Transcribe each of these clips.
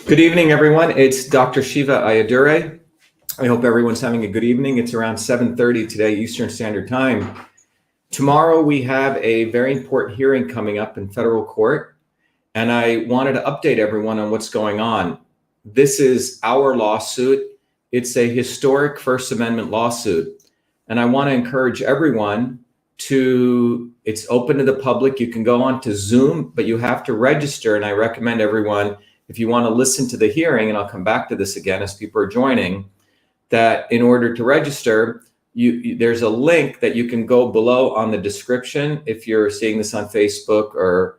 Good evening, everyone. It's Dr. Shiva Ayadure. I hope everyone's having a good evening. It's around 7:30 today, Eastern Standard Time. Tomorrow, we have a very important hearing coming up in federal court, and I wanted to update everyone on what's going on. This is our lawsuit. It's a historic First Amendment lawsuit, and I want to encourage everyone it's open to the public. You can go on to Zoom, but you have to register, and I recommend everyone, if you want to listen to the hearing, and I'll come back to this again as people are joining, that in order to register, there's a link that you can go below on the description if you're seeing this on Facebook or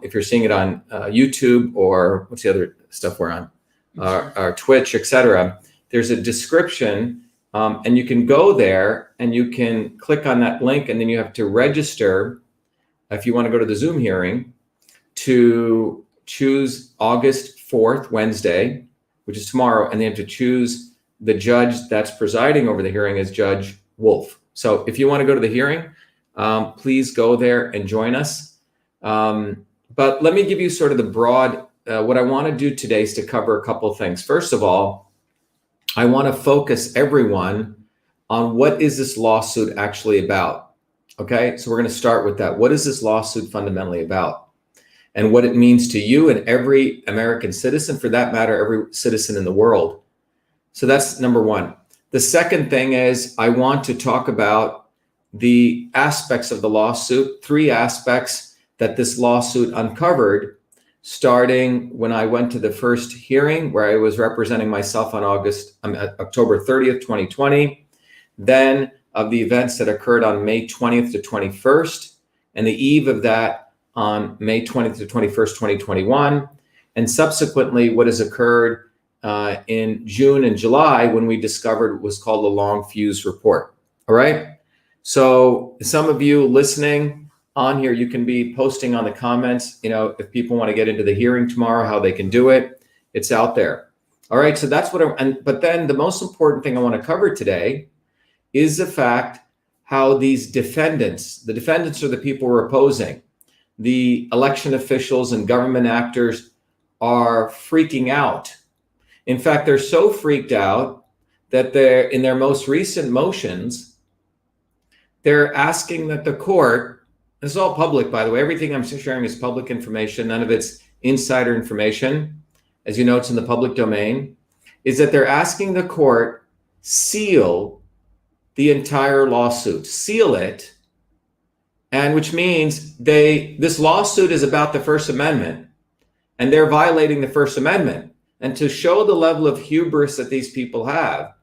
if you're seeing it on YouTube or what's the other stuff we're on, or Twitch, etc. There's a description and you can go there and you can click on that link, and then you have to register if you want to go to the Zoom hearing to choose August 4th, Wednesday, which is tomorrow, and they have to choose the judge that's presiding over the hearing as Judge Wolf. So if you want to go to the hearing, please go there and join us. But let me give you sort of the broad, what I want to do today is to cover a couple of things. First of all, I want to focus everyone on what is this lawsuit actually about. Okay, so we're going to start with that. What is this lawsuit fundamentally about? And what it means to you and every American citizen, for that matter, every citizen in the world. So that's number one. The second thing is I want to talk about the aspects of the lawsuit, three aspects that this lawsuit uncovered, starting when I went to the first hearing where I was representing myself on October 30th, 2020, then of the events that occurred on May 20th to 21st, and the eve of that on May 20th to 21st, 2021, and subsequently what has occurred in June and July when we discovered what was called the long fuse report. All right. So some of you listening on here, you can be posting on the comments, if people want to get into the hearing tomorrow, how they can do it. It's out there. All right. So that's but then the most important thing I want to cover today is the fact how these defendants are the people we're opposing. The election officials and government actors are freaking out. In fact, they're so freaked out that in their most recent motions, they're asking that the court, this is all public, by the way, everything I'm sharing is public information, none of it's insider information. As you know, it's in the public domain, is that they're asking the court seal the entire lawsuit, seal it, and which means this lawsuit is about the First Amendment, and they're violating the First Amendment. And to show the level of hubris that these people have,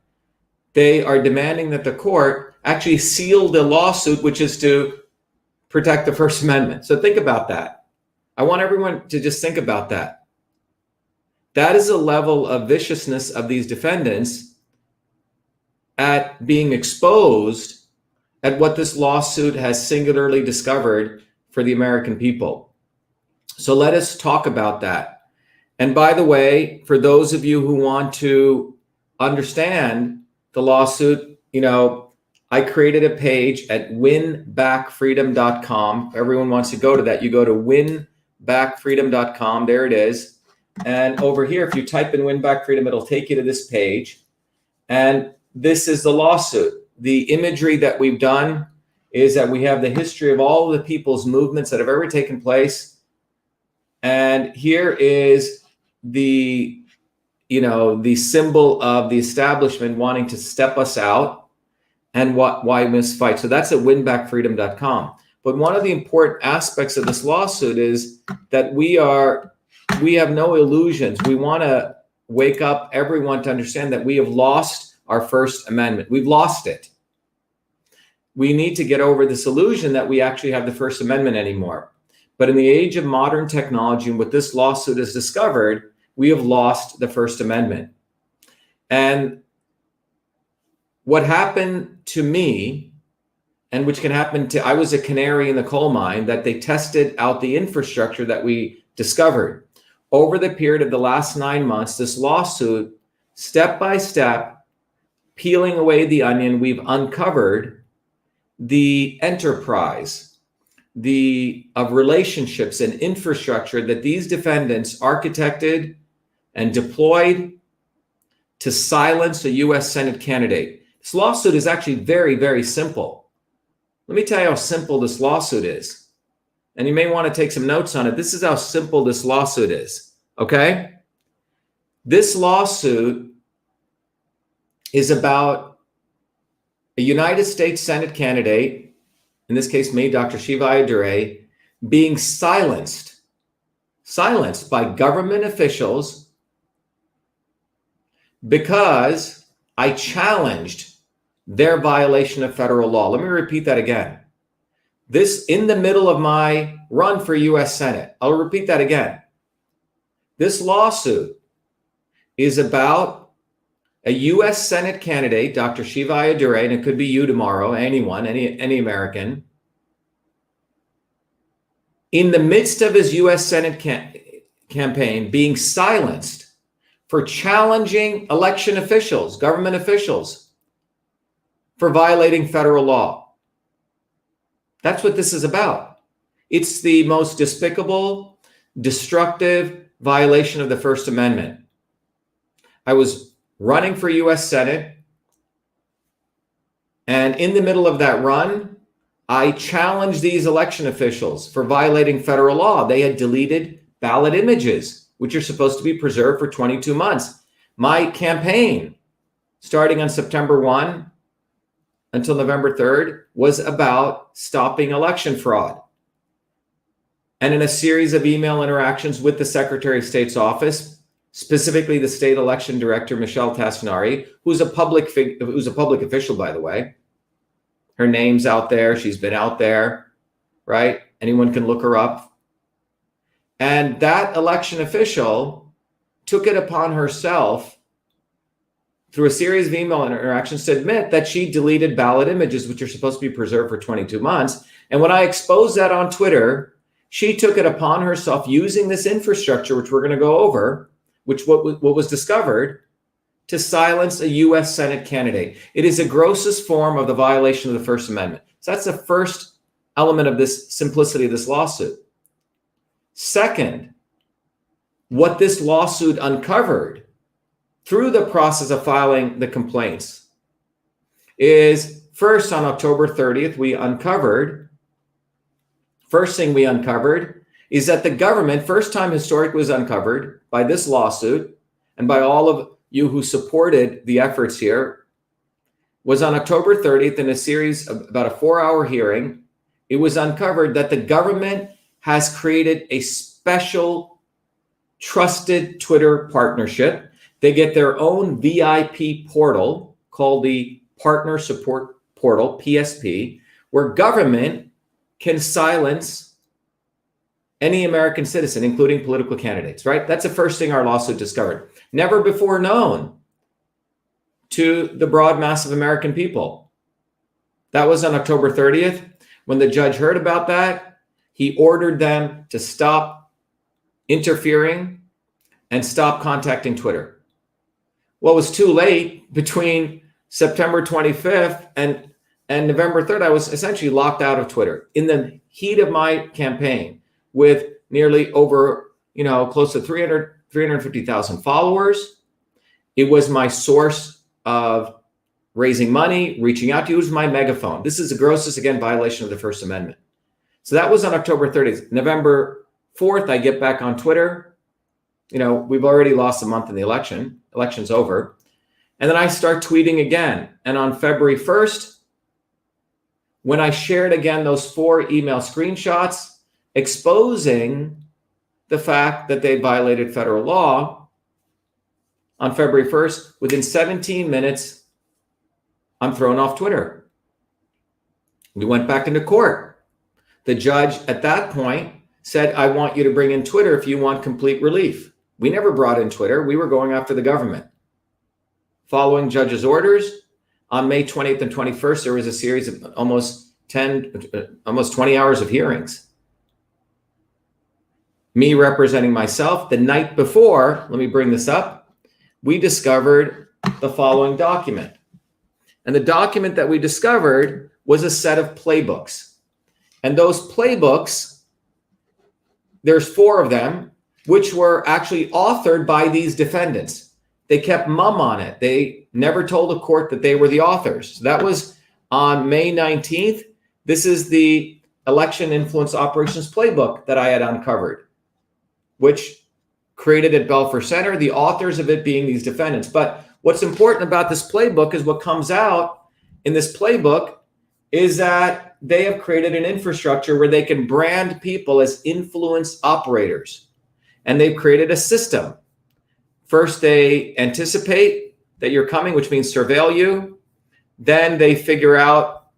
they are demanding that the court actually seal the lawsuit, which is to protect the First Amendment. So think about that. I want everyone to just think about that. That is a level of viciousness of these defendants at being exposed at what this lawsuit has singularly discovered for the American people. So let us talk about that. And by the way, for those of you who want to understand the lawsuit, I created a page at winbackfreedom.com. If everyone wants to go to that, you go to winbackfreedom.com. There it is. And over here, if you type in winbackfreedom, it'll take you to this page. And this is the lawsuit. The imagery that we've done is that we have the history of all of the people's movements that have ever taken place. And here is the symbol of the establishment wanting to step us out and why we must fight. So that's at winbackfreedom.com. But one of the important aspects of this lawsuit is that we have no illusions. We want to wake up everyone to understand that we have lost our First Amendment. We've lost it. We need to get over this illusion that we actually have the First Amendment anymore. But in the age of modern technology and what this lawsuit has discovered, we have lost the First Amendment. And what happened to me, and which can happen I was a canary in the coal mine, that they tested out the infrastructure that we discovered. Over the period of the last 9 months, this lawsuit, step by step, peeling away the onion, we've uncovered the enterprise of relationships and infrastructure that these defendants architected, and deployed to silence a U.S. Senate candidate. This lawsuit is actually very, very simple. Let me tell you how simple this lawsuit is. And you may want to take some notes on it. This is how simple this lawsuit is, okay? This lawsuit is about a United States Senate candidate, in this case me, Dr.SHIVA Ayyadurai, being silenced by government officials because I challenged their violation of federal law. Let me repeat that again. This in the middle of my run for U.S. Senate. I'll repeat that again. This lawsuit is about a U.S. Senate candidate, Dr.SHIVA Ayyadurai, and it could be you tomorrow, anyone, any American, in the midst of his U.S. Senate campaign being silenced for challenging election officials, government officials, for violating federal law. That's what this is about. It's the most despicable, destructive violation of the First Amendment. I was running for U.S. Senate, and in the middle of that run, I challenged these election officials for violating federal law. They had deleted ballot images, which are supposed to be preserved for 22 months. My campaign, starting on September 1 until November 3rd, was about stopping election fraud. And in a series of email interactions with the Secretary of State's office, specifically the state election director, Michelle Tassinari, who's a public official, by the way. Her name's out there. She's been out there, right? Anyone can look her up. And that election official took it upon herself through a series of email interactions to admit that she deleted ballot images, which are supposed to be preserved for 22 months. And when I exposed that on Twitter, she took it upon herself using this infrastructure, which we're going to go over, which what was discovered, to silence a U.S. Senate candidate. It is the grossest form of the violation of the First Amendment. So that's the first element of this simplicity of this lawsuit. Second, what this lawsuit uncovered through the process of filing the complaints is, first, on October 30th, first thing we uncovered is that the government, first time historic was uncovered by this lawsuit and by all of you who supported the efforts here, was on October 30th in a series of about a 4-hour hearing. It was uncovered that the government has created a special trusted Twitter partnership. They get their own VIP portal called the Partner Support Portal, PSP, where government can silence any American citizen, including political candidates, right? That's the first thing our lawsuit discovered. Never before known to the broad mass of American people. That was on October 30th. When the judge heard about that, he ordered them to stop interfering and stop contacting Twitter. Well, it was too late. Between September 25th and November 3rd, I was essentially locked out of Twitter in the heat of my campaign with nearly over, close to 350,000 followers. It was my source of raising money, reaching out to you. It was my megaphone. This is the grossest, again, violation of the First Amendment. So that was on October 30th. November 4th, I get back on Twitter. We've already lost a month in the election. Election's over. And then I start tweeting again. And on February 1st, when I shared again those 4 email screenshots exposing the fact that they violated federal law, on February 1st, within 17 minutes, I'm thrown off Twitter. We went back into court. The judge at that point said, I want you to bring in Twitter if you want complete relief. We never brought in Twitter. We were going after the government. Following judge's orders, on May 20th and 21st, there was a series of almost 20 hours of hearings. Me representing myself. The night before, let me bring this up, we discovered the following document. And the document that we discovered was a set of playbooks. And those playbooks, there's 4 of them. which were actually authored by these defendants. They kept mum on it. They never told the court that they were the authors. So that was on May 19th. This is the election influence operations playbook that I had uncovered, which created at Belfer Center, the authors of it being these defendants. But what's important about this playbook is what comes out in this playbook is that they have created an infrastructure where they can brand people as influence operators. And they've created a system. First, they anticipate that you're coming, which means surveil you. Then they figure out,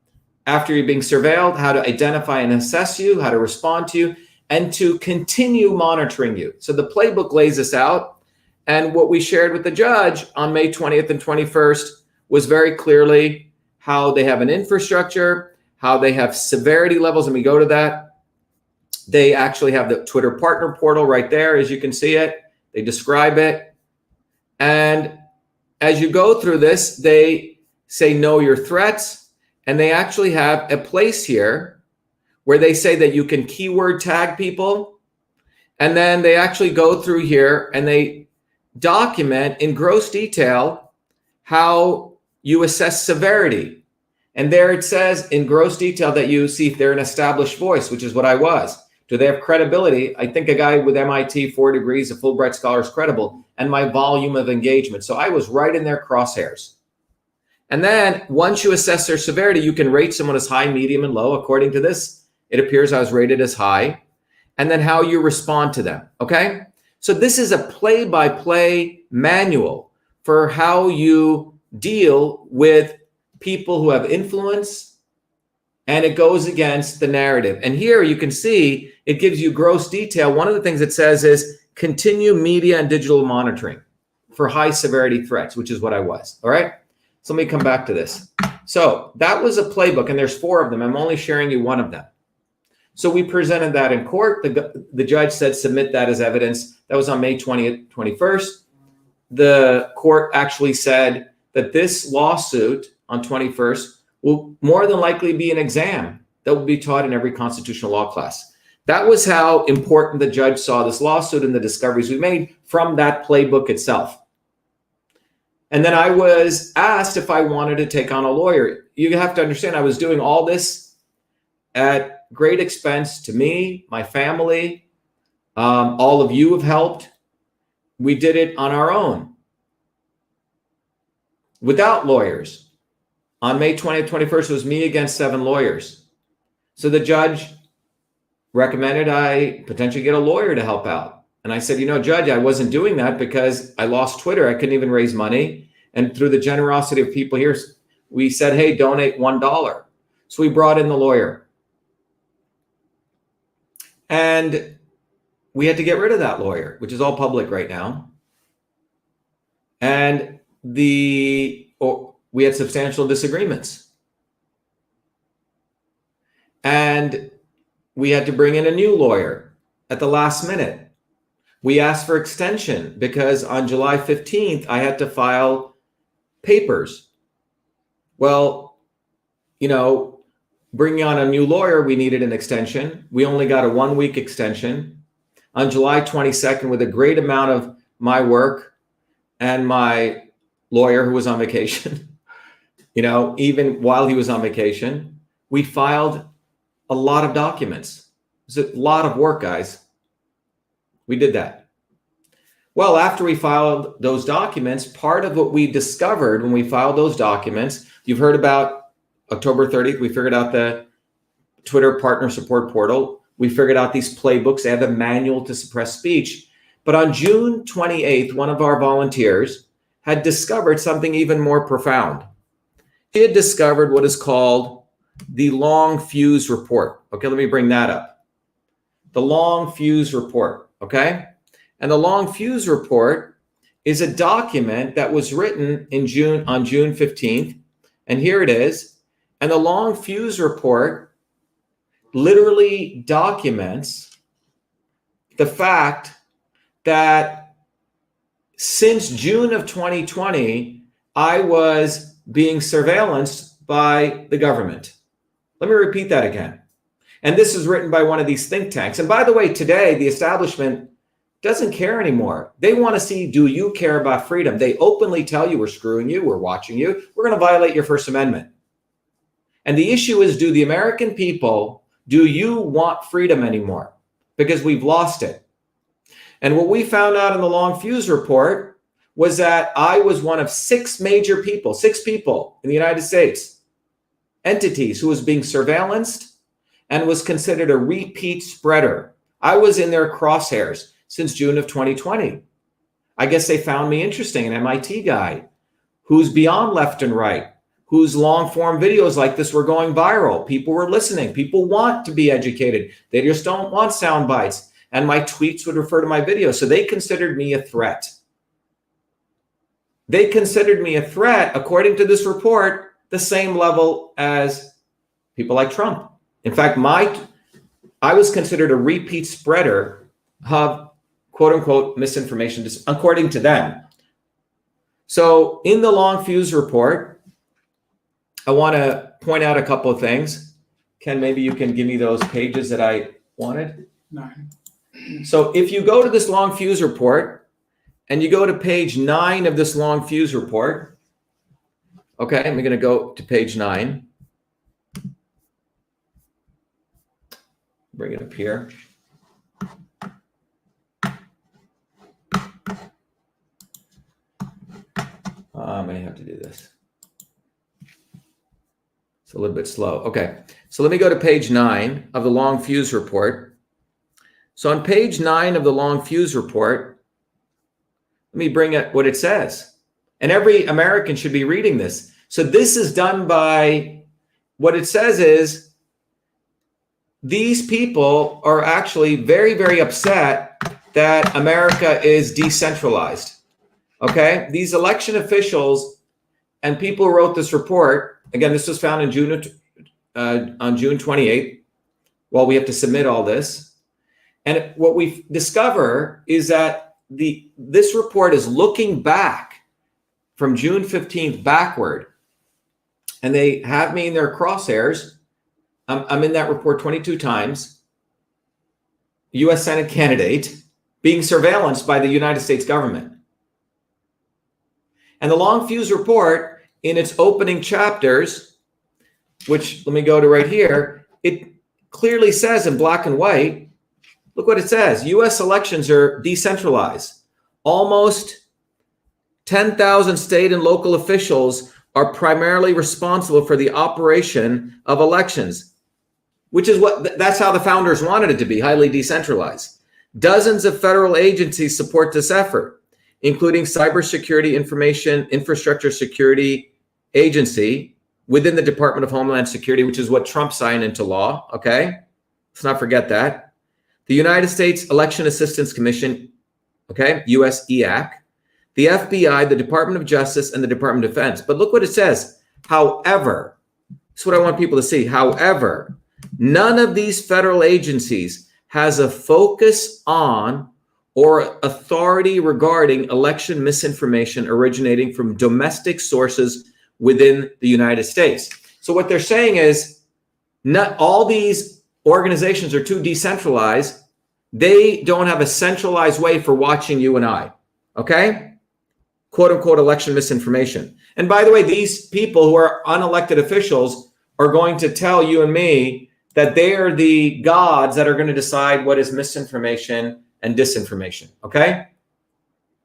after you're being surveilled, how to identify and assess you, how to respond to you, and to continue monitoring you. So the playbook lays this out. And what we shared with the judge on May 20th and 21st was very clearly how they have an infrastructure, how they have severity levels, and we go to that. They actually have the Twitter partner portal right there, as you can see it. They describe it. And as you go through this, they say, know your threats. And they actually have a place here where they say that you can keyword tag people. And then they actually go through here and they document in gross detail how you assess severity. And there it says in gross detail that you see if they're an established voice, which is what I was. Do they have credibility? I think a guy with MIT, 4 degrees, a Fulbright scholar is credible, and my volume of engagement. So I was right in their crosshairs. And then once you assess their severity, you can rate someone as high, medium, and low. According to this, it appears I was rated as high. And then how you respond to them, okay? So this is a play-by-play manual for how you deal with people who have influence, and it goes against the narrative. And here you can see it gives you gross detail. One of the things it says is continue media and digital monitoring for high severity threats, which is what I was, all right? So let me come back to this. So that was a playbook, and there's 4 of them. I'm only sharing you one of them. So we presented that in court. The judge said, submit that as evidence. That was on May 20th, 21st. The court actually said that this lawsuit on 21st will more than likely be an exam that will be taught in every constitutional law class. That was how important the judge saw this lawsuit and the discoveries we made from that playbook itself. And then I was asked if I wanted to take on a lawyer. You have to understand, I was doing all this at great expense to me, my family. All of you have helped. We did it on our own without lawyers. On May 20th, 21st, it was me against 7 lawyers. So the judge recommended I potentially get a lawyer to help out. And I said, you know, Judge, I wasn't doing that because I lost Twitter. I couldn't even raise money. And through the generosity of people here, we said, hey, donate $1. So we brought in the lawyer. And we had to get rid of that lawyer, which is all public right now. And we had substantial disagreements. And we had to bring in a new lawyer at the last minute. We asked for extension because on July 15th, I had to file papers. Well, you know, bringing on a new lawyer, we needed an extension. We only got a 1-week extension. On July 22nd, with a great amount of my work and my lawyer who was on vacation, you know, even while he was on vacation, we filed a lot of documents. It was a lot of work, guys. We did that. Well, after we filed those documents, part of what we discovered when we filed those documents, you've heard about October 30th, we figured out the Twitter partner support portal. We figured out these playbooks. They have a manual to suppress speech. But on June 28th, one of our volunteers had discovered something even more profound. He had discovered what is called the long fuse report. Okay, let me bring that up. The long fuse report, okay? And the long fuse report is a document that was written on June 15th. And here it is. And the long fuse report literally documents the fact that since June of 2020, I was being surveillanced by the government. Let me repeat that again. And this is written by one of these think tanks. And by the way, today, the establishment doesn't care anymore. They want to see, do you care about freedom? They openly tell you, we're screwing you, we're watching you, we're going to violate your First Amendment. And the issue is, do the American people, do you want freedom anymore? Because we've lost it. And what we found out in the Long Fuse report was that I was one of six people in the United States, entities who was being surveillanced and was considered a repeat spreader. I was in their crosshairs since June of 2020. I guess they found me interesting, an MIT guy who's beyond left and right, whose long form videos like this were going viral. People were listening. People want to be educated. They just don't want sound bites. And my tweets would refer to my videos. So they considered me a threat. They considered me a threat, according to this report, the same level as people like Trump. In fact, I was considered a repeat spreader of quote unquote misinformation, according to them. So in the Long Fuse report, I want to point out a couple of things. Ken, maybe you can give me those pages that I wanted. 9. So if you go to this Long Fuse report and you go to page 9 of this Long Fuse report, okay, I'm going to go to page 9. Bring it up here. I'm going to have to do this. It's a little bit slow. Okay, so let me go to page 9 of the Long Fuse report. So on page 9 of the Long Fuse report, let me bring up what it says. And every American should be reading this. So this is done by, what it says is, these people are actually very, very upset that America is decentralized. Okay, these election officials and people who wrote this report, again, this was found in June on June 28th. Well, we have to submit all this. And what we discover is that this report is looking back from June 15th backward. And they have me in their crosshairs. I'm in that report 22 times. U.S. Senate candidate being surveillanced by the United States government. And the Long Fuse report, in its opening chapters, which let me go to right here, it clearly says in black and white, look what it says. U.S. elections are decentralized. Almost 10,000 state and local officials are primarily responsible for the operation of elections, which is that's how the founders wanted it to be, highly decentralized. Dozens of federal agencies support this effort, including Cybersecurity Information Infrastructure Security Agency within the Department of Homeland Security, which is what Trump signed into law, okay? Let's not forget that. The United States Election Assistance Commission, okay, US EAC, the FBI, the Department of Justice, and the Department of Defense. But look what it says. However, this is what I want people to see. However, none of these federal agencies has a focus on or authority regarding election misinformation originating from domestic sources within the United States. So what they're saying is, not all these organizations are too decentralized. They don't have a centralized way for watching you and I, okay? Quote unquote election misinformation. And by the way, these people who are unelected officials are going to tell you and me that they are the gods that are going to decide what is misinformation and disinformation, okay?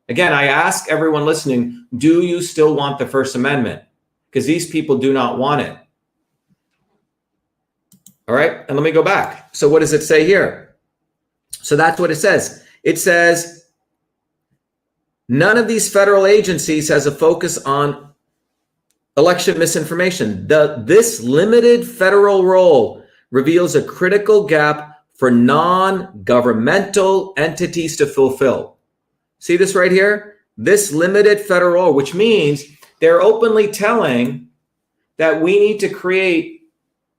Again, I ask everyone listening, do you still want the First Amendment? Because these people do not want it. All right, and let me go back. So what does it say here? So that's what it says. It says, none of these federal agencies has a focus on election misinformation. This limited federal role reveals a critical gap for non-governmental entities to fulfill. See this right here? This limited federal role, which means they're openly telling that we need to create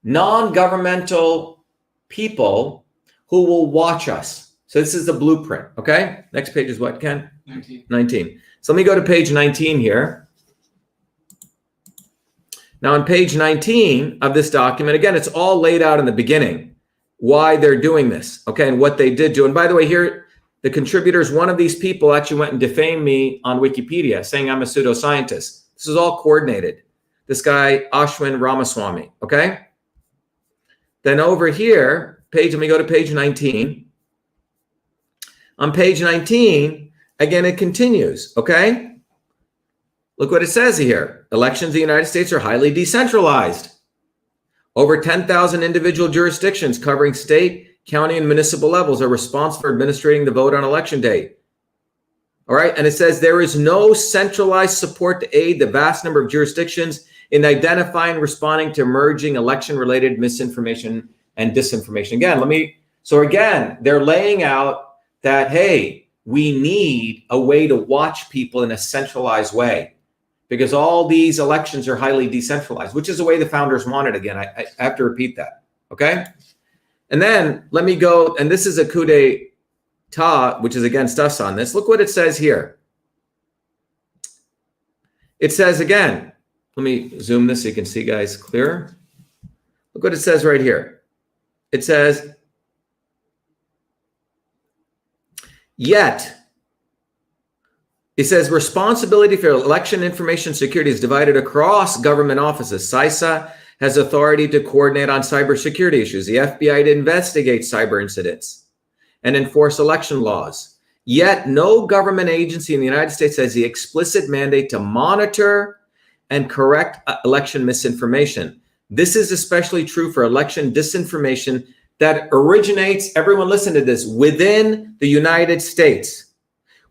non-governmental people who will watch us. So this is the blueprint, okay? Next page is what, Ken? 19. So let me go to page 19 here. Now on page 19 of this document, again, it's all laid out in the beginning, why they're doing this, okay, and what they did do. And by the way, here, the contributors, one of these people actually went and defamed me on Wikipedia saying I'm a pseudoscientist. This is all coordinated. This guy, Ashwin Ramaswamy, okay? Then over here, let me go to page 19. On page 19, again, it continues, okay? Look what it says here. Elections in the United States are highly decentralized. Over 10,000 individual jurisdictions covering state, county, and municipal levels are responsible for administrating the vote on election day. All right, and it says there is no centralized support to aid the vast number of jurisdictions in identifying and responding to emerging election-related misinformation and disinformation. Again, they're laying out that, hey, we need a way to watch people in a centralized way because all these elections are highly decentralized, which is the way the founders wanted. Again, I have to repeat that, okay? And then let me go, and this is a coup d'etat, which is against us on this. Look what it says here. It says again, let me zoom this so you can see guys clearer. Look what it says right here. It says, it says responsibility for election information security is divided across government offices. CISA has authority to coordinate on cybersecurity issues, the FBI to investigate cyber incidents and enforce election laws. Yet no government agency in the United States has the explicit mandate to monitor and correct election misinformation. This is especially true for election disinformation that originates, everyone listen to this, within the United States,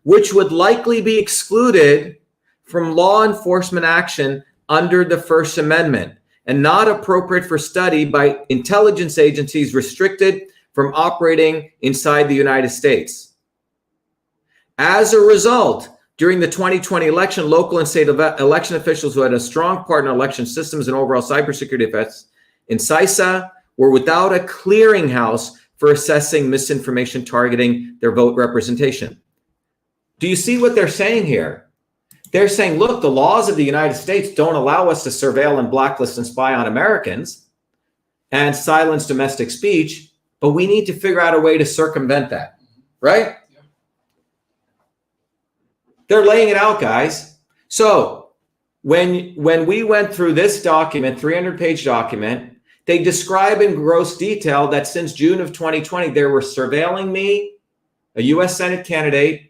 which would likely be excluded from law enforcement action under the First Amendment and not appropriate for study by intelligence agencies restricted from operating inside the United States. As a result, during the 2020 election, local and state election officials who had a strong part in election systems and overall cybersecurity efforts in CISA were without a clearinghouse for assessing misinformation targeting their vote representation. Do you see what they're saying here? They're saying, look, the laws of the United States don't allow us to surveil and blacklist and spy on Americans and silence domestic speech, but we need to figure out a way to circumvent that, right? They're laying it out, guys. So when we went through this document, 300-page document, they describe in gross detail that since June of 2020, they were surveilling me, a U.S. Senate candidate,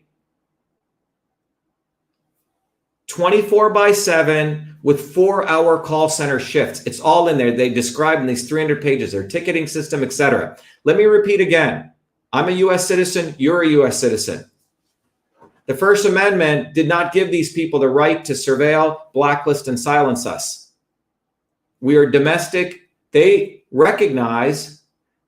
24/7 with 4-hour call center shifts. It's all in there. They describe in these 300 pages, their ticketing system, etc. Let me repeat again. I'm a U.S. citizen. You're a U.S. citizen. The First Amendment did not give these people the right to surveil, blacklist, and silence us. We are domestic. They recognize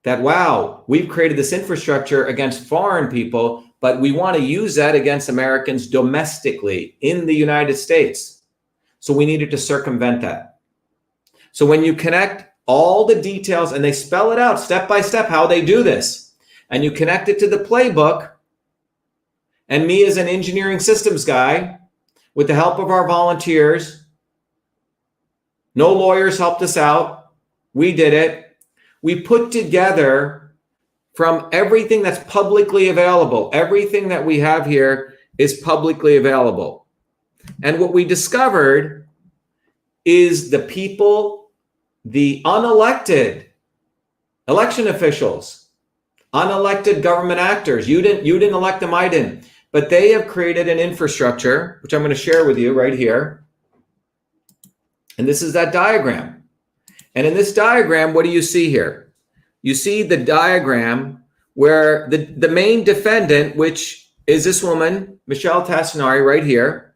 that, wow, we've created this infrastructure against foreign people, but we want to use that against Americans domestically in the United States. So we needed to circumvent that. So when you connect all the details, and they spell it out step by step how they do this, and you connect it to the playbook, and me as an engineering systems guy, with the help of our volunteers, no lawyers helped us out. We did it. We put together from everything that's publicly available. Everything that we have here is publicly available. And what we discovered is the people, the unelected election officials, unelected government actors. You didn't elect them, I didn't. But they have created an infrastructure, which I'm going to share with you right here. And this is that diagram. And in this diagram, what do you see here? You see the diagram where the main defendant, which is this woman, Michelle Tassinari, right here.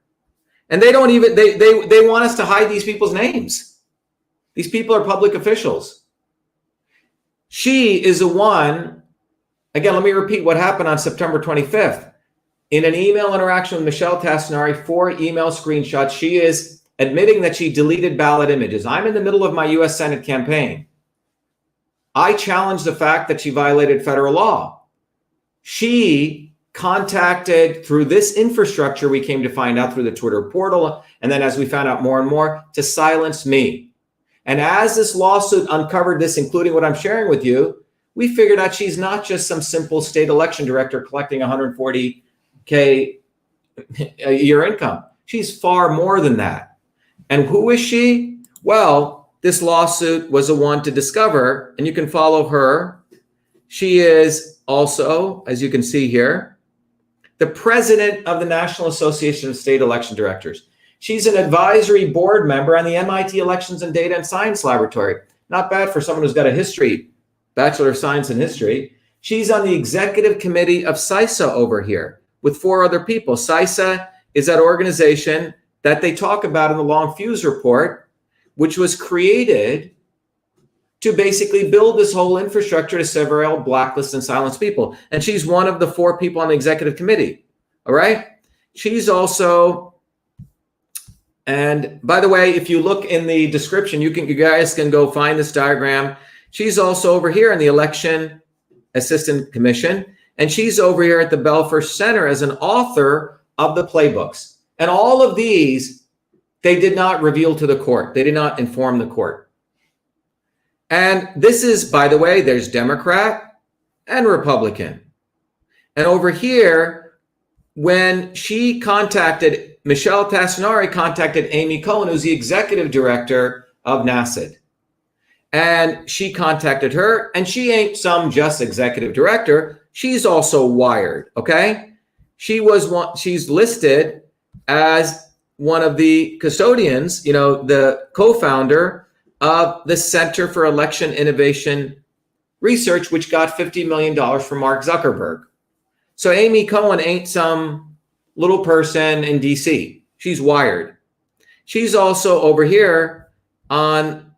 And they don't even, they want us to hide these people's names. These people are public officials. She is the one, again, let me repeat what happened on September 25th. In an email interaction with Michelle Tassinari, 4 email screenshots, she is admitting that she deleted ballot images. I'm in the middle of my U.S. Senate campaign. I challenged the fact that she violated federal law. She contacted, through this infrastructure, we came to find out through the Twitter portal, and then as we found out more and more, to silence me. And as this lawsuit uncovered this, including what I'm sharing with you, we figured out she's not just some simple state election director collecting $140K a year income. She's far more than that. And who is she? Well, this lawsuit was a one to discover, and you can follow her. She is also, as you can see here, the president of the National Association of State Election Directors. She's an advisory board member on the MIT Elections and Data and Science Laboratory. Not bad for someone who's got a history, Bachelor of Science in History. She's on the executive committee of CISA over here with 4 other people. CISA is that organization that they talk about in the Long Fuse report, which was created to basically build this whole infrastructure to sever, blacklist, and silence people. And she's one of the 4 people on the executive committee. All right. She's also, and by the way, if you look in the description, you guys can go find this diagram. She's also over here in the Election Assistant Commission, and she's over here at the Belfer Center as an author of the playbooks. And all of these, they did not reveal to the court. They did not inform the court. And this is, by the way, there's Democrat and Republican. And over here, when she contacted, Michelle Tassinari contacted Amy Cohen, who's the executive director of NACID. And she contacted her, and she ain't some just executive director. She's also wired, okay? She's listed as one of the custodians, the co-founder of the Center for Election Innovation Research, which got $50 million from Mark Zuckerberg. So Amy Cohen ain't some little person in DC. She's wired. She's also over here on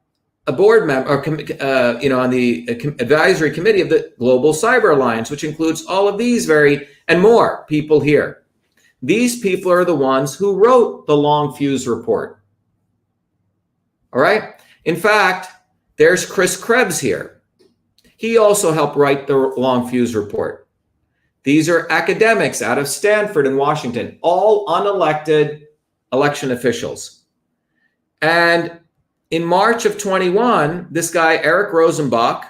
a board member, on the advisory committee of the Global Cyber Alliance, which includes all of these and more people here. These people are the ones who wrote the Long Fuse report. All right. In fact, there's Chris Krebs here. He also helped write the Long Fuse report. These are academics out of Stanford and Washington, all unelected election officials. And in March of 21, this guy, Eric Rosenbach,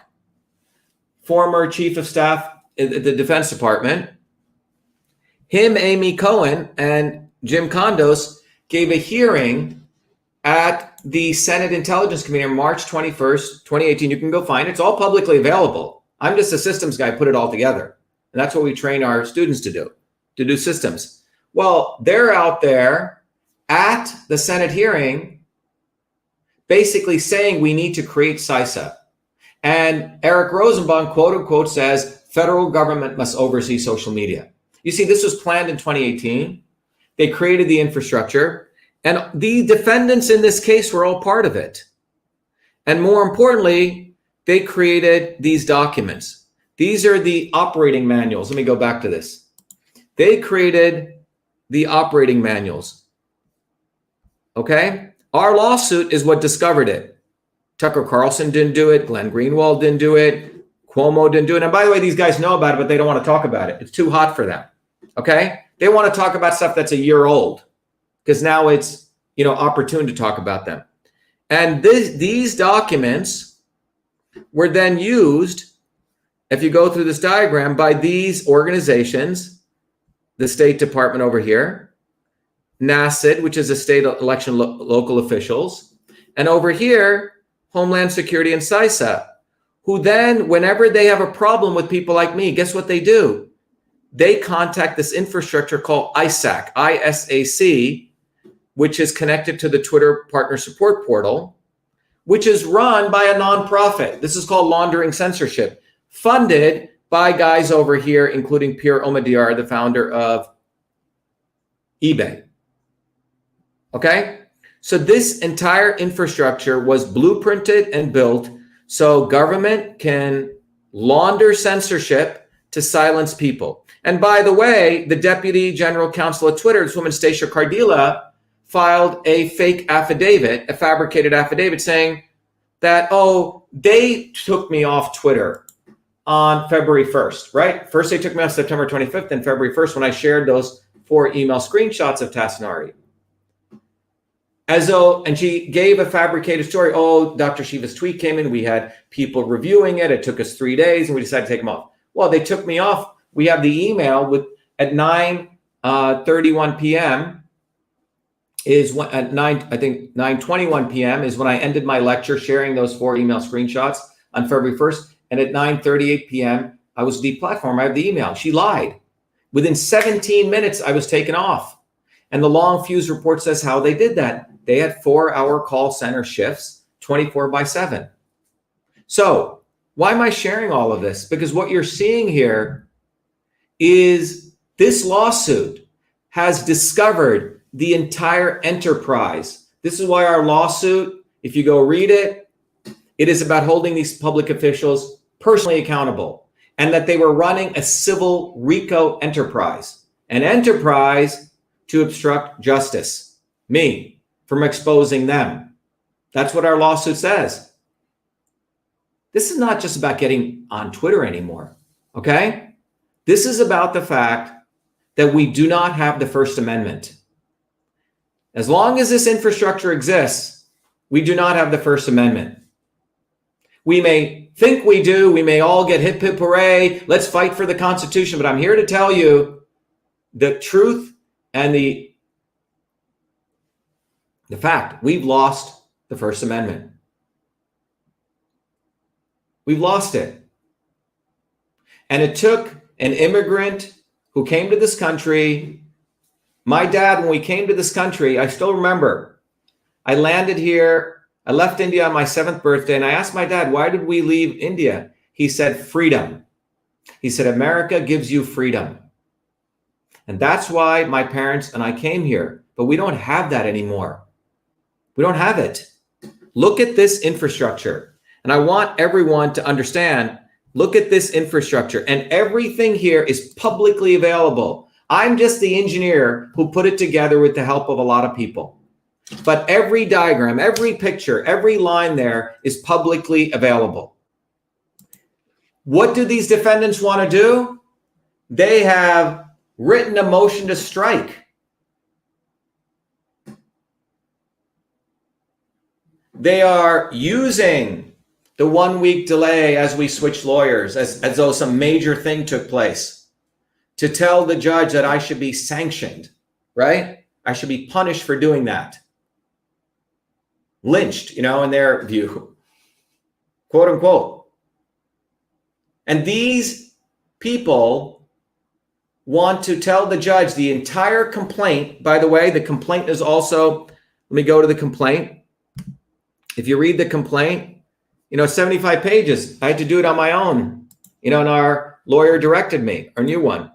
former chief of staff at the Defense Department, him, Amy Cohen, and Jim Kondos gave a hearing at the Senate Intelligence Committee on March 21st, 2018. You can go find it. It's all publicly available. I'm just a systems guy, put it all together. And that's what we train our students to do systems. Well, they're out there at the Senate hearing basically saying we need to create CISA. And Eric Rosenbaum, quote unquote, says federal government must oversee social media. You see, this was planned in 2018. They created the infrastructure, and the defendants in this case were all part of it. And more importantly, they created these documents. These are the operating manuals. Let me go back to this. They created the operating manuals. Okay? Our lawsuit is what discovered it. Tucker Carlson didn't do it. Glenn Greenwald didn't do it. Cuomo didn't do it. And by the way, these guys know about it, but they don't want to talk about it. It's too hot for them. Okay? They want to talk about stuff that's a year old because now it's, opportune to talk about them. And these documents were then used, if you go through this diagram, by these organizations, the State Department over here, NACID, which is a state election local officials, and over here, Homeland Security and CISA, who then, whenever they have a problem with people like me, guess what they do? They contact this infrastructure called ISAC, ISAC, which is connected to the Twitter Partner Support Portal, which is run by a nonprofit. This is called Laundering Censorship, funded by guys over here, including Pierre Omidyar, the founder of eBay. Okay? So this entire infrastructure was blueprinted and built so government can launder censorship to silence people. And by the way, the deputy general counsel at Twitter, this woman, Stacia Cardilla, filed a fake affidavit, a fabricated affidavit saying that, they took me off Twitter on February 1st, right? First, they took me off September 25th, and February 1st when I shared those 4 email screenshots of Tassinari. As though, and she gave a fabricated story. Oh, Dr. Shiva's tweet came in. We had people reviewing it. It took us 3 days and we decided to take them off. Well, they took me off. We have the email with at 9:31 p.m. is when at 9:21 p.m. is when I ended my lecture sharing those 4 email screenshots on February 1st. And at 9:38 p.m., I was deplatformed. I have the email. She lied. Within 17 minutes, I was taken off. And the long fuse report says how they did that. They had 4-hour call center shifts, 24/7. So why am I sharing all of this? Because what you're seeing here is this lawsuit has discovered the entire enterprise. This is why our lawsuit, if you go read it, it is about holding these public officials personally accountable, and that they were running a civil RICO enterprise, an enterprise to obstruct justice, me, from exposing them. That's what our lawsuit says. This is not just about getting on Twitter anymore, okay? This is about the fact that we do not have the First Amendment. As long as this infrastructure exists, we do not have the First Amendment. We may think we do. We may all get hip, hip, hooray. Let's fight for the Constitution. But I'm here to tell you the truth and the fact. We've lost the First Amendment. We've lost it. And it took an immigrant who came to this country. My dad, when we came to this country, I still remember, I landed here. I left India on my 7th birthday, and I asked my dad, why did we leave India? He said, freedom. He said, America gives you freedom. And that's why my parents and I came here. But we don't have that anymore. We don't have it. Look at this infrastructure. And I want everyone to understand, look at this infrastructure. And everything here is publicly available. I'm just the engineer who put it together with the help of a lot of people. But every diagram, every picture, every line there is publicly available. What do these defendants want to do? They have written a motion to strike. They are using the 1-week delay as we switch lawyers, as though some major thing took place, to tell the judge that I should be sanctioned, right? I should be punished for doing that. Lynched, in their view, quote unquote. And these people want to tell the judge the entire complaint. By the way, the complaint is also, let me go to the complaint. If you read the complaint, 75 pages. I had to do it on my own, and our lawyer directed me, our new one.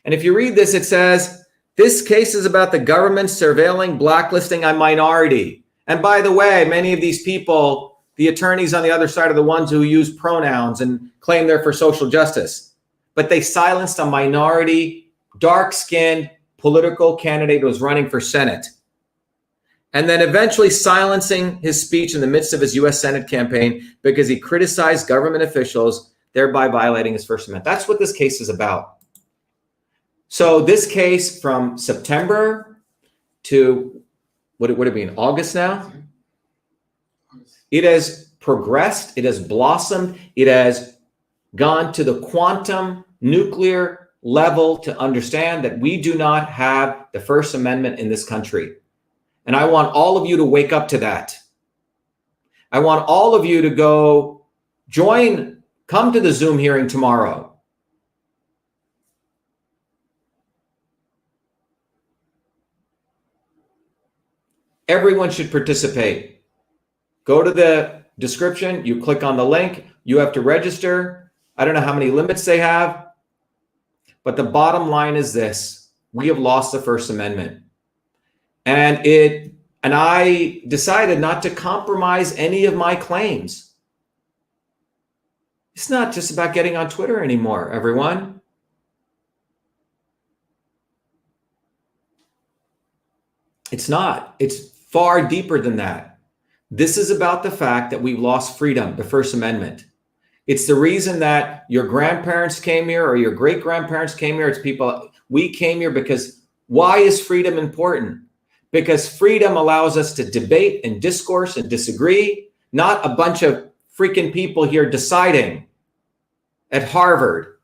And if you read this, it says, this case is about the government surveilling, blacklisting a minority. And by the way, many of these people, the attorneys on the other side, are the ones who use pronouns and claim they're for social justice. But they silenced a minority, dark-skinned political candidate who was running for Senate. And then eventually silencing his speech in the midst of his U.S. Senate campaign because he criticized government officials, thereby violating his First Amendment. That's what this case is about. So this case from September to would it be in August now? It has progressed. It has blossomed. It has gone to the quantum nuclear level to understand that we do not have the First Amendment in this country. And I want all of you to wake up to that. I want all of you to go come to the Zoom hearing tomorrow. Everyone should participate. Go to the description. You click on the link. You have to register. I don't know how many limits they have. But the bottom line is this. We have lost the First Amendment. And I decided not to compromise any of my claims. It's not just about getting on Twitter anymore, everyone. It's not. It's far deeper than that. This is about the fact that we've lost freedom, the First Amendment. It's the reason that your grandparents came here or your great-grandparents came here. It's people, we came here because why is freedom important? because freedom allows us to debate and discourse and disagree, not a bunch of freaking people here deciding at Harvard.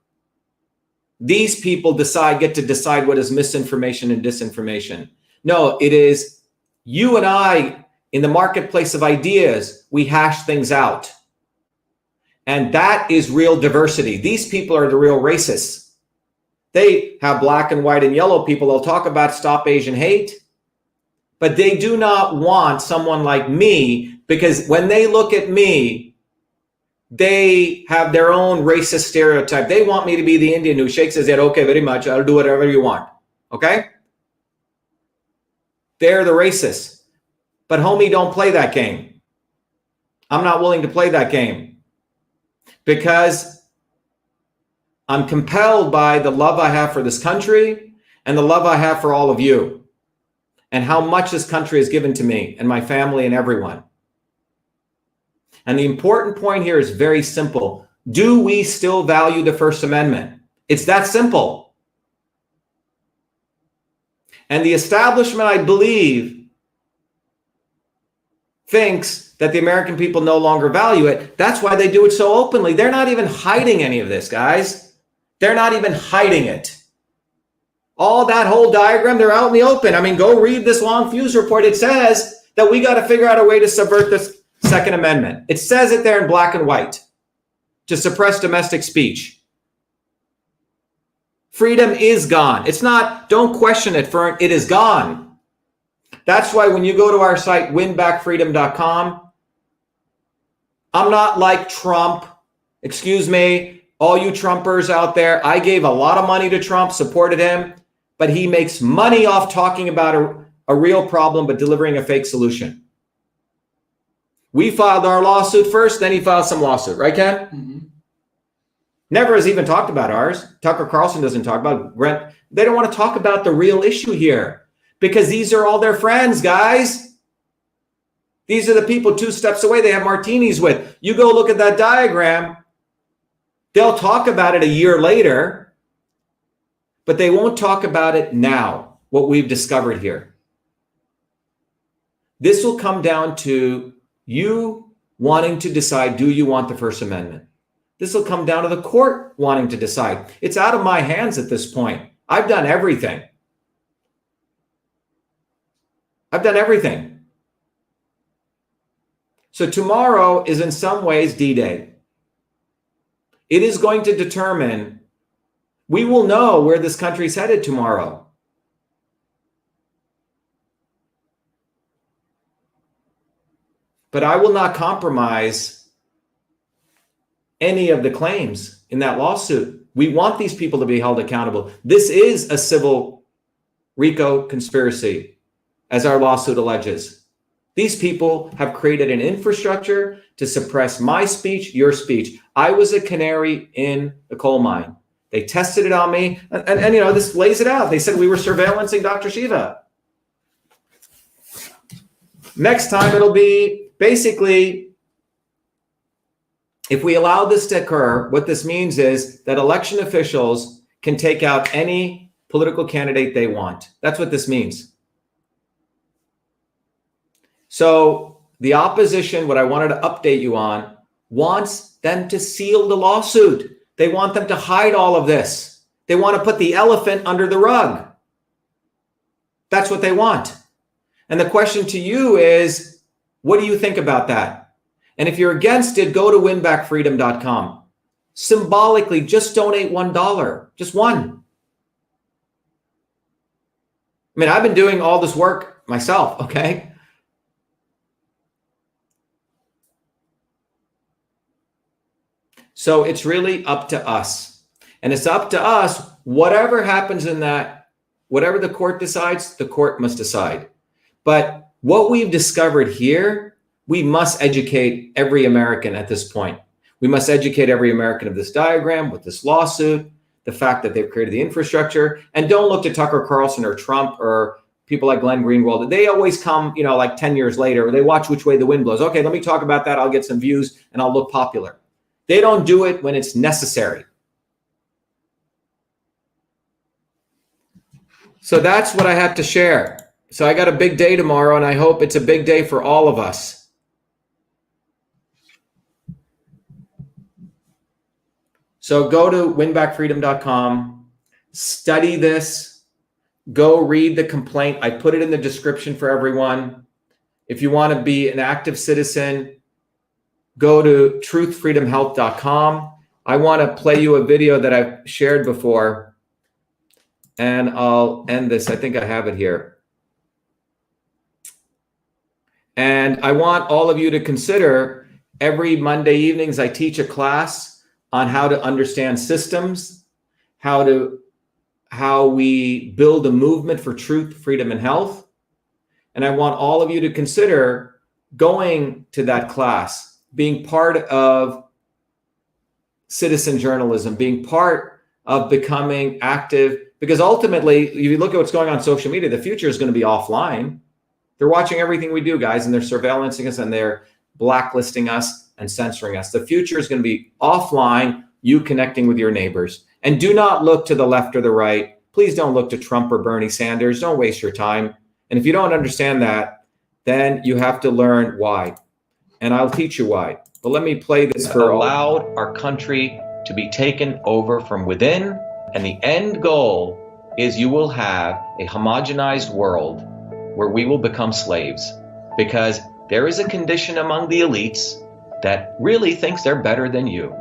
These people get to decide what is misinformation and disinformation. No, it is you and I in the marketplace of ideas, we hash things out. And that is real diversity. These people are the real racists. They have black and white and yellow people. They'll talk about stop Asian hate, but they do not want someone like me, because when they look at me, they have their own racist stereotype. They want me to be the Indian who shakes his head, okay, very much, I'll do whatever you want, okay? They're the racists. But homie, don't play that game. I'm not willing to play that game because I'm compelled by the love I have for this country and the love I have for all of you and how much this country has given to me and my family and everyone. And the important point here is very simple. Do we still value the First Amendment? It's that simple. And the establishment, I believe, thinks that the American people no longer value it. That's why they do it so openly. They're not even hiding any of this, guys. They're not even hiding it. All that whole diagram, they're out in the open. I mean, go read this long fuse report. It says that we got to figure out a way to subvert this Second Amendment. It says it there in black and white to suppress domestic speech. Freedom is gone. It's not, don't question it, Fern. It is gone. That's why when you go to our site, winbackfreedom.com, I'm not like Trump. Excuse me, all you Trumpers out there. I gave a lot of money to Trump, supported him, but he makes money off talking about a real problem, but delivering a fake solution. We filed our lawsuit first, then he filed some lawsuit, right, Ken? Mm-hmm. Never has even talked about ours. Tucker Carlson doesn't talk about it. They don't want to talk about the real issue here because these are all their friends, guys. These are the people 2 steps away they have martinis with. You go look at that diagram. They'll talk about it a year later, but they won't talk about it now, what we've discovered here. This will come down to you wanting to decide, do you want the First Amendment? This will come down to the court wanting to decide. It's out of my hands at this point. I've done everything. I've done everything. So tomorrow is in some ways D-Day. It is going to determine, we will know where this country's headed tomorrow. But I will not compromise any of the claims in that lawsuit. We want these people to be held accountable. This is a civil RICO conspiracy, as our lawsuit alleges. These people have created an infrastructure to suppress my speech, your speech. I was a canary in the coal mine. They tested it on me, and you know, this lays it out. They said we were surveillancing Dr. Shiva. Next time it'll be basically, if we allow this to occur, what this means is that election officials can take out any political candidate they want. That's what this means. So the opposition, what I wanted to update you on, wants them to seal the lawsuit. They want them to hide all of this. They want to put the elephant under the rug. That's what they want. And the question to you is, what do you think about that? And if you're against it, go to winbackfreedom.com. Symbolically, just donate $1, just one. I mean, I've been doing all this work myself, okay? So it's really up to us. And it's up to us, whatever happens in that, whatever the court decides, the court must decide. But what we've discovered here, we must educate every American at this point. We must educate every American of this diagram, with this lawsuit, the fact that they've created the infrastructure. And don't look to Tucker Carlson or Trump or people like Glenn Greenwald. They always come, you know, like 10 years later, they watch which way the wind blows. Okay, let me talk about that. I'll get some views and I'll look popular. They don't do it when it's necessary. So that's what I had to share. So I got a big day tomorrow, and I hope it's a big day for all of us. So go to winbackfreedom.com, study this, go read the complaint. I put it in the description for everyone. If you want to be an active citizen, go to truthfreedomhealth.com. I want to play you a video that I've shared before, and I'll end this. I think I have it here. And I want all of you to consider every Monday evenings, I teach a class on how to understand systems, how we build a movement for truth, freedom, and health. And I want all of you to consider going to that class, being part of citizen journalism, being part of becoming active, because ultimately, if you look at what's going on social media, the future is going to be offline. They're watching everything we do, guys, and they're surveillancing us, and they're blacklisting us and censoring us. The future is going to be offline, you connecting with your neighbors. And do not look to the left or the right. Please don't look to Trump or Bernie Sanders. Don't waste your time. And if you don't understand that, then you have to learn why. And I'll teach you why. But let me play this for allowed our country to be taken over from within. And the end goal is you will have a homogenized world where we will become slaves, because there is a condition among the elites that really thinks they're better than you,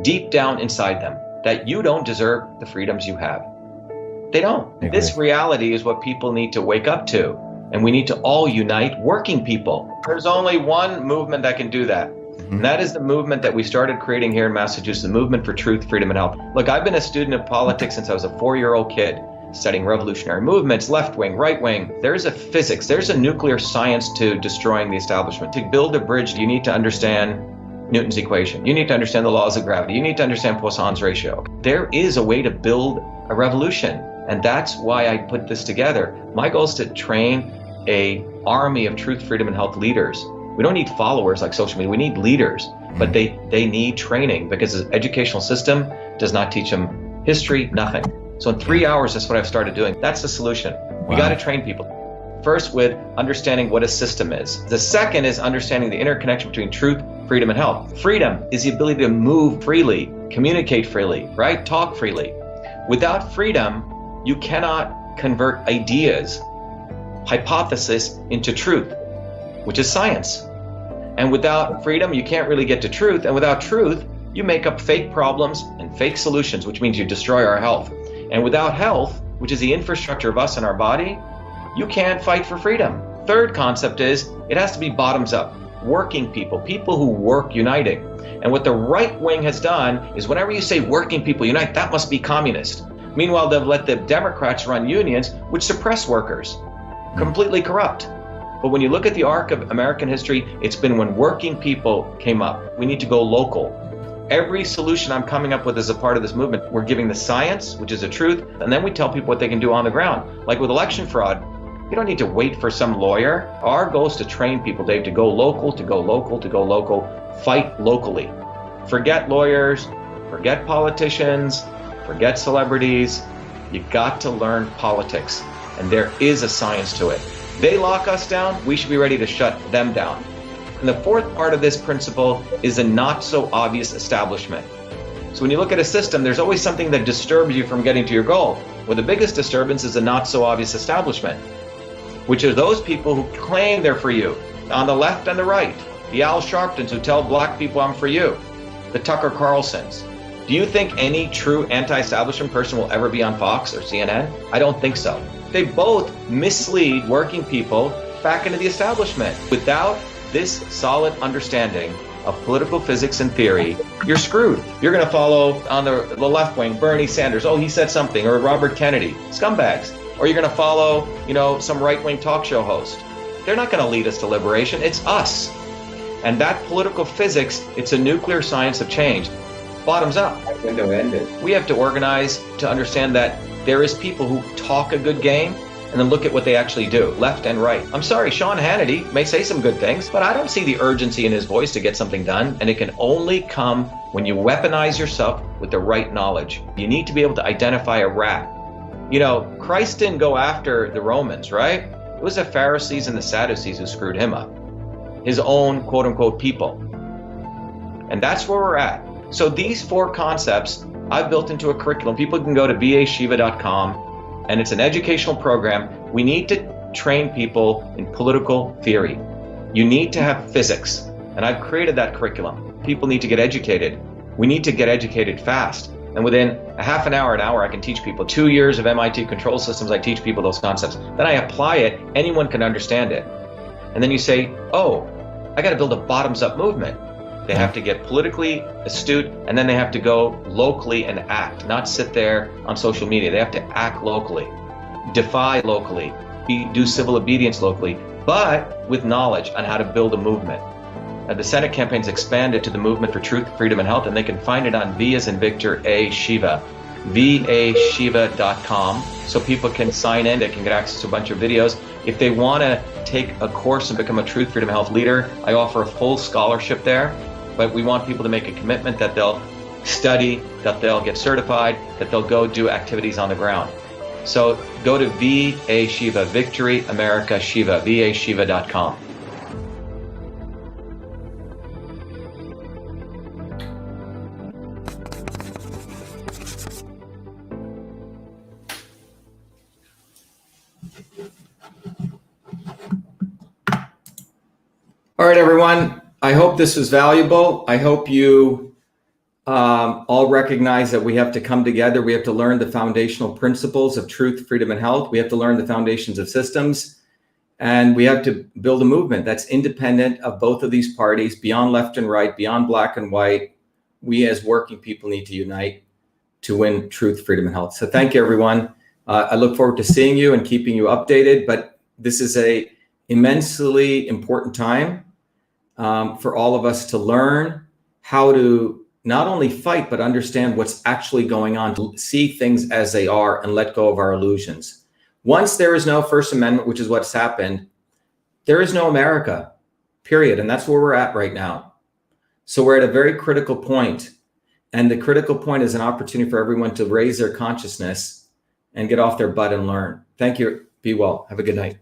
deep down inside them, that you don't deserve the freedoms you have. They don't. This reality is what people need to wake up to, and we need to all unite, working people. There's only one movement that can do that, and that is the movement that we started creating here in Massachusetts, the movement for truth, freedom, and health. Look, I've been a student of politics since I was a 4-year-old kid, studying revolutionary movements, left wing, right wing. There's a physics, there's a nuclear science to destroying the establishment. To build a bridge, you need to understand Newton's equation. You need to understand the laws of gravity. You need to understand Poisson's ratio. There is a way to build a revolution, and that's why I put this together. My goal is to train an army of truth, freedom, and health leaders. We don't need followers like social media. We need leaders, but they need training, because the educational system does not teach them history, nothing. So in 3 hours, that's what I've started doing. That's the solution. We got to train people. First, with understanding what a system is. The second is understanding the interconnection between truth, freedom, and health. Freedom is the ability to move freely, communicate freely, right? Talk freely. Without freedom, you cannot convert ideas, hypothesis into truth, which is science. And without freedom, you can't really get to truth. And without truth, you make up fake problems and fake solutions, which means you destroy our health. And without health, which is the infrastructure of us and our body, you can't fight for freedom. Third concept is it has to be bottoms up. Working people, people who work uniting. And what the right wing has done is whenever you say working people unite, that must be communist. Meanwhile, they've let the Democrats run unions, which suppress workers, completely corrupt. But when you look at the arc of American history, it's been when working people came up. We need to go local. Every solution I'm coming up with as a part of this movement, we're giving the science, which is the truth, and then we tell people what they can do on the ground. Like with election fraud, you don't need to wait for some lawyer. Our goal is to train people, Dave, to go local, to go local, to go local, fight locally. Forget lawyers, forget politicians, forget celebrities. You got to learn politics, and there is a science to it. They lock us down, we should be ready to shut them down. And the fourth part of this principle is a not so obvious establishment. So when you look at a system, there's always something that disturbs you from getting to your goal. Well, the biggest disturbance is a not so obvious establishment, which are those people who claim they're for you, on the left and the right. The Al Sharptons who tell black people I'm for you. The Tucker Carlsons. Do you think any true anti-establishment person will ever be on Fox or CNN? I don't think so. They both mislead working people back into the establishment. Without this solid understanding of political physics and theory, you're screwed. You're going to follow on the left wing, Bernie Sanders. Oh, he said something. Or Robert Kennedy. Scumbags. Or you're going to follow, some right-wing talk show host. They're not going to lead us to liberation. It's us. And that political physics, it's a nuclear science of change. Bottoms up. Window ended. We have to organize to understand that there is people who talk a good game and then look at what they actually do, left and right. I'm sorry, Sean Hannity may say some good things, but I don't see the urgency in his voice to get something done, and it can only come when you weaponize yourself with the right knowledge. You need to be able to identify a rat You know, Christ didn't go after the Romans, right? It was the Pharisees and the Sadducees who screwed him up. His own quote unquote people. And that's where we're at. So these 4 concepts I've built into a curriculum. People can go to vashiva.com, and it's an educational program. We need to train people in political theory. You need to have physics, and I've created that curriculum. People need to get educated. We need to get educated fast. And within a half an hour, I can teach people. 2 years of MIT control systems, I teach people those concepts. Then I apply it, anyone can understand it. And then you say, oh, I got to build a bottoms-up movement. They have to get politically astute, and then they have to go locally and act, not sit there on social media. They have to act locally, defy locally, do civil obedience locally, but with knowledge on how to build a movement. The Senate campaign's expanded to the Movement for Truth, Freedom, and Health, and they can find it on V as in Victor, A, Shiva, vashiva.com, so people can sign in. They can get access to a bunch of videos. If they want to take a course and become a Truth, Freedom, and Health leader, I offer a full scholarship there. But we want people to make a commitment that they'll study, that they'll get certified, that they'll go do activities on the ground. So go to VA Shiva, Victory America Shiva, vashiva.com. All right, everyone. I hope this was valuable. I hope you all recognize that we have to come together. We have to learn the foundational principles of truth, freedom, and health. We have to learn the foundations of systems. And we have to build a movement that's independent of both of these parties, beyond left and right, beyond black and white. We as working people need to unite to win truth, freedom, and health. So thank you, everyone. I look forward to seeing you and keeping you updated. But this is a immensely important time for all of us to learn how to not only fight, but understand what's actually going on, to see things as they are and let go of our illusions. Once there is no First Amendment, which is what's happened, there is no America, period. And that's where we're at right now. So we're at a very critical point. And the critical point is an opportunity for everyone to raise their consciousness and get off their butt and learn. Thank you. Be well. Have a good night.